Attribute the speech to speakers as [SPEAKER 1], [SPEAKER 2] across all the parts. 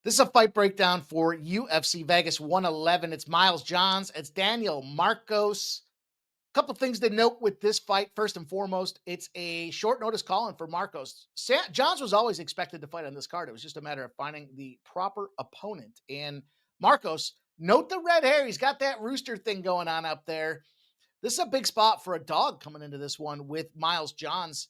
[SPEAKER 1] This is a fight breakdown for UFC Vegas 111. It's Miles Johns. It's Daniel Marcos. Couple things to note with this fight. First and foremost, it's a short notice call-in for Marcos. Johns was always expected to fight on this card. It was just a matter of finding the proper opponent. And Marcos, note the red hair. He's got that rooster thing going on up there. This is a big spot for a dog coming into this one with Miles Johns.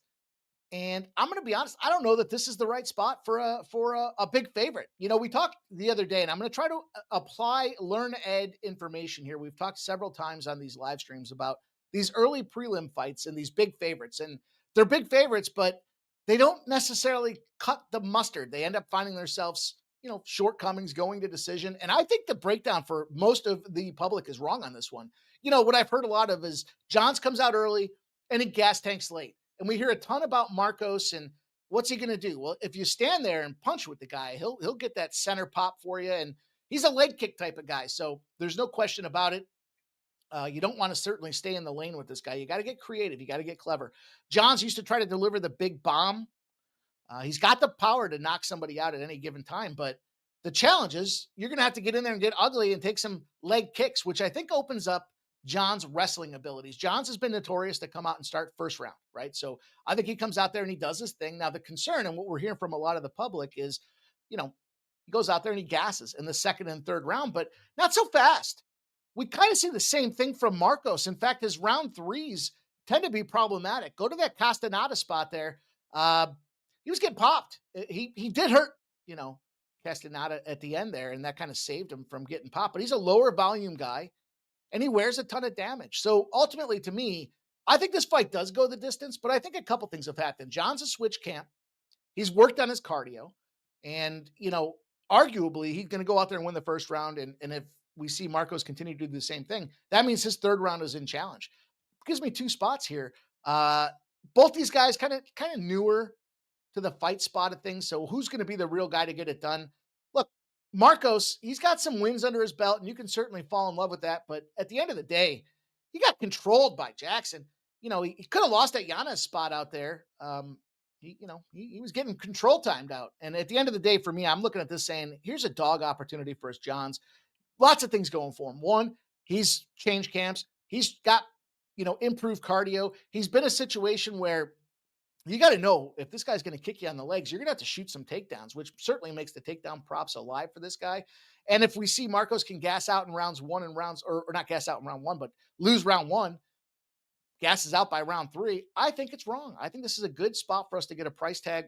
[SPEAKER 1] And I'm going to be honest, I don't know that this is the right spot for a big favorite. You know, we talked the other day, and I'm going to try to apply learn ed information here. We've talked several times on these live streams about these early prelim fights and these big favorites, and they're big favorites, but they don't necessarily cut the mustard. They end up finding themselves, shortcomings going to decision. And I think the breakdown for most of the public is wrong on this one. You know, what I've heard a lot of is Johns comes out early and he gas tanks late. And we hear a ton about Marcos and what's he going to do? Well, if you stand there and punch with the guy, he'll get that center pop for you, and he's a leg kick type of guy. So there's no question about it. You don't want to certainly stay in the lane with this guy. You got to get creative. You got to get clever. Johns used to try to deliver the big bomb. He's got the power to knock somebody out at any given time, but the challenge is you're going to have to get in there and get ugly and take some leg kicks, which I think opens up John's wrestling abilities. Johns has been notorious to come out and start first round, right? So I think he comes out there and he does his thing. Now, the concern and what we're hearing from a lot of the public is, he goes out there and he gasses in the second and third round, but not so fast. We kind of see the same thing from Marcos. In fact, his round threes tend to be problematic. Go to that Castaneda spot there. He was getting popped. He did hurt, Castaneda at the end there, and that kind of saved him from getting popped. But he's a lower volume guy and he wears a ton of damage. So ultimately, to me, I think this fight does go the distance, but I think a couple things have happened. John's a switch camp. He's worked on his cardio, and arguably he's going to go out there and win the first round. And if we see Marcos continue to do the same thing, that means his third round is in challenge. Gives me two spots here. Both these guys kind of newer to the fight spot of things. So who's going to be the real guy to get it done? Look, Marcos, he's got some wins under his belt, and you can certainly fall in love with that. But at the end of the day, he got controlled by Jackson. He could have lost that Giannis spot out there. He was getting control timed out. And at the end of the day, for me, I'm looking at this saying, here's a dog opportunity for us, Johns. Lots of things going for him. One, he's changed camps. He's got, improved cardio. He's been a situation where you got to know if this guy's going to kick you on the legs, you're going to have to shoot some takedowns, which certainly makes the takedown props alive for this guy. And if we see Marcos can gas out in rounds one and or not gas out in round one, but lose round one, gasses out by round three, I think it's wrong. I think this is a good spot for us to get a price tag